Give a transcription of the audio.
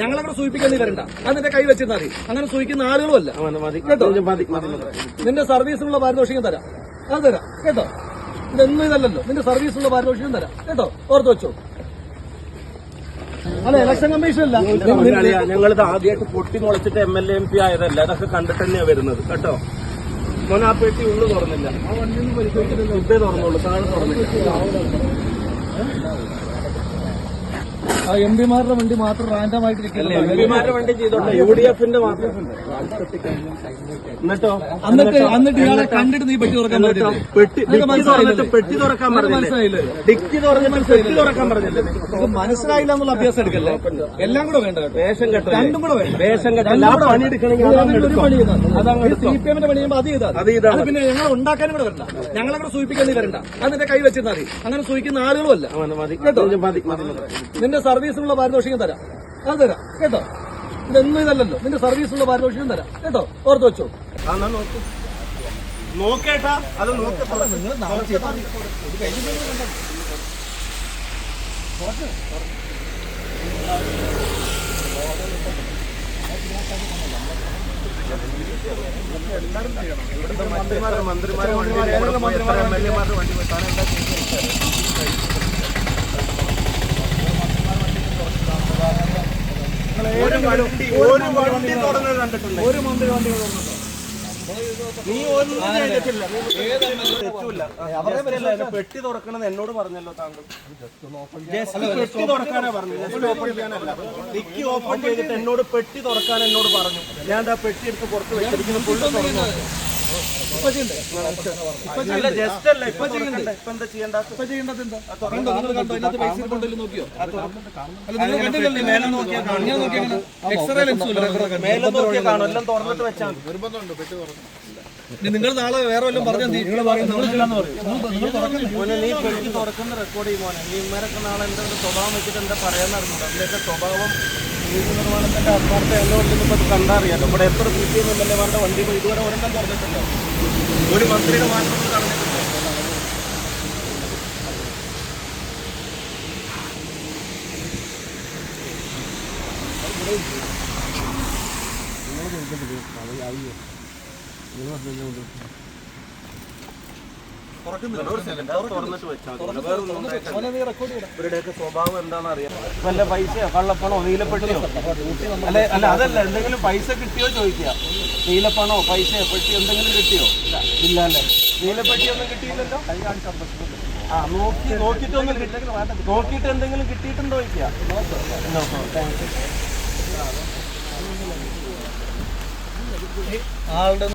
ഞങ്ങളങ്ങനെ സൂചിപ്പിക്കാൻ നീ വരണ്ട. അത് നിന്റെ കൈ വെച്ചിരുന്നാൽ മതി. അങ്ങനെ സൂചിക്കുന്ന ആളുകളുമല്ല കേട്ടോ. നിന്റെ സർവീസിനുള്ള പാരിതോഷികം തരാം, അത് തരാം കേട്ടോ. ഇതൊന്നും ഇതല്ലല്ലോ, നിന്റെ സർവീസിനുള്ള പാരിതോഷികം തരാം കേട്ടോ. ഓർത്ത് വെച്ചോ. അല്ല, ഇലക്ഷൻ കമ്മീഷൻ അല്ല, ഞങ്ങളിത് ആദ്യമായിട്ട് പൊട്ടി മുളച്ചിട്ട് MLA MP ആയതല്ല. അതൊക്കെ കണ്ടിട്ട് തന്നെയാ വരുന്നത് കേട്ടോ. മോനെ ആ പെട്ടി ഉള്ളു തുറന്നില്ല, ആ വണ്ടിയൊന്നും പരിശോധിച്ചിട്ടില്ല. ഇതേ തുറന്നുള്ളൂ, താഴെ തുറന്നില്ല. ആ MP-മാരുടെ വണ്ടി മാത്രം റാൻഡമായിട്ടിരിക്കില്ല. MP-മാരുടെ വണ്ടി ചെയ്തോട്ടെ, UDF-ന്റെ മാത്രം. എന്നിട്ട് ഇയാളെ കണ്ടിട്ട് നീ പെട്ടി തുറക്കാൻ പറ്റില്ല. പെട്ടി തുറക്കാൻ പറഞ്ഞില്ലേ? ഡിക്കി തുറന്നിട്ട് പെട്ടി തുറക്കാൻ പറഞ്ഞില്ലേ? മനസ്സിലായില്ല എന്നുള്ള അഭ്യാസം എടുക്കല്ലേ. എല്ലാം കൂടെ വേണ്ട, വേഷം കെട്ട, രണ്ടും കൂടെ വേണ്ട. വേഷം കെട്ടല്ല, ആ പണി എടുക്കണമെങ്കിൽ ഒരു പണി ചെയ്താൽ CPM-ന്റെ പണി ചെയ്യുമ്പോൾ അത് ചെയ്താൽ പിന്നെ ഞങ്ങൾ ഉണ്ടാക്കാനും കൂടെ വരണ്ട. ഞങ്ങളങ്ങനെ സൂചിപ്പിക്കാൻ നീ വരണ്ട. അത് നിന്റെ കൈ വെച്ചിരുന്നാൽ മതി. അങ്ങനെ സൂചിക്കുന്ന ആളുകളുമല്ല കേട്ടോ. നിന്റെ സർവീസിനുള്ള പാരിതോഷികം തരാം, അത് തരാം കേട്ടോ. ഇതൊന്നും ഇതല്ലല്ലോ, നിന്റെ സർവീസിനുള്ള പാരിതോഷികം തരാം കേട്ടോ. ഓർത്ത് വെച്ചോ. നോക്കേട്ടാ, അത് മന്ത്രിമാരെ MLA-മാരുടെ വണ്ടി വെട്ടാൻ എന്താ ഒരു വണ്ടി തുറന്നത് കണ്ടിട്ടുണ്ട്? ഒരു മന്ത്രി വണ്ടി തുറന്നിട്ടുണ്ടോ? നീ ഒന്നും ചെയ്തിട്ടില്ല. പെട്ടി തുറക്കണമെന്ന് എന്നോട് പറഞ്ഞല്ലോ താങ്കൾ. ജസ്റ്റ് പെട്ടി തുറക്കാനാ പറഞ്ഞു, ജസ്റ്റ് ഓപ്പൺ ചെയ്യാനല്ല. ഡിക്കി ഓപ്പൺ ചെയ്തിട്ട് എന്നോട് പെട്ടി തുറക്കാൻ എന്നോട് പറഞ്ഞു. ഞാൻ ആ പെട്ടി എടുത്ത് പുറത്ത് വെച്ചിരിക്കുന്നു. ഫുള്ള് തുറന്നു. അല്ല, ജസ്റ്റ് അല്ല, ഇപ്പൊ ചെയ്യണ്ടേ? ഇപ്പൊ എന്താ ചെയ്യേണ്ടത്? ഇപ്പൊ ചെയ്യേണ്ടത് എന്താ? നോക്കിയോ? മേലെ നോക്കിയാൽ കാണും. എല്ലാം തുറന്നിട്ട് വെച്ചാൽ നിർബന്ധമുണ്ട് പെട്ടി തുറന്നു. നിങ്ങൾ നാളെ വേറെ വല്ലതും പറഞ്ഞാൽ നീ പെട്ടി തുറക്കുന്ന റെക്കോർഡ് ചെയ്യുമോനെ. നീ ഇമാരൊക്കെ നാളെ എന്താ സ്വഭാവം വെച്ചിട്ട് എന്താ പറയാന്ന് അറിഞ്ഞൂടാ. അതിന്റെയൊക്കെ സ്വഭാവം നീതി നിർമ്മാണത്തിന്റെ ആത്മാർത്ഥ എന്നുകൊണ്ടിരുന്നപ്പോൾ അത് കണ്ടറിയാലോ. ഇവിടെ എത്ര CPM MLA-മാരുടെ വണ്ടി ഇതുവരെ ഒരെണ്ണം തുറന്നിട്ടില്ല. ഒരു മന്ത്രിയുടെ മാത്രം നടന്നിട്ടില്ല. ഇവരുടെയൊക്കെ സ്വഭാവം എന്താണെന്ന് അറിയാം. വല്ല പൈസയോ കള്ളപ്പണോ നീലപ്പെട്ടിയോ അല്ല അതല്ല, എന്തെങ്കിലും പൈസ കിട്ടിയോ ചോദിക്കുക. നീലപ്പണോ പൈസയോ പെട്ടിയോ എന്തെങ്കിലും കിട്ടിയോ? ഇല്ല അല്ലേ? നീലപ്പെട്ടിയൊന്നും കിട്ടിയില്ലല്ലോ. നോക്കിയിട്ട് എന്തെങ്കിലും കിട്ടിയിട്ടുണ്ടോ ചോദിക്കുക. ആളുടെ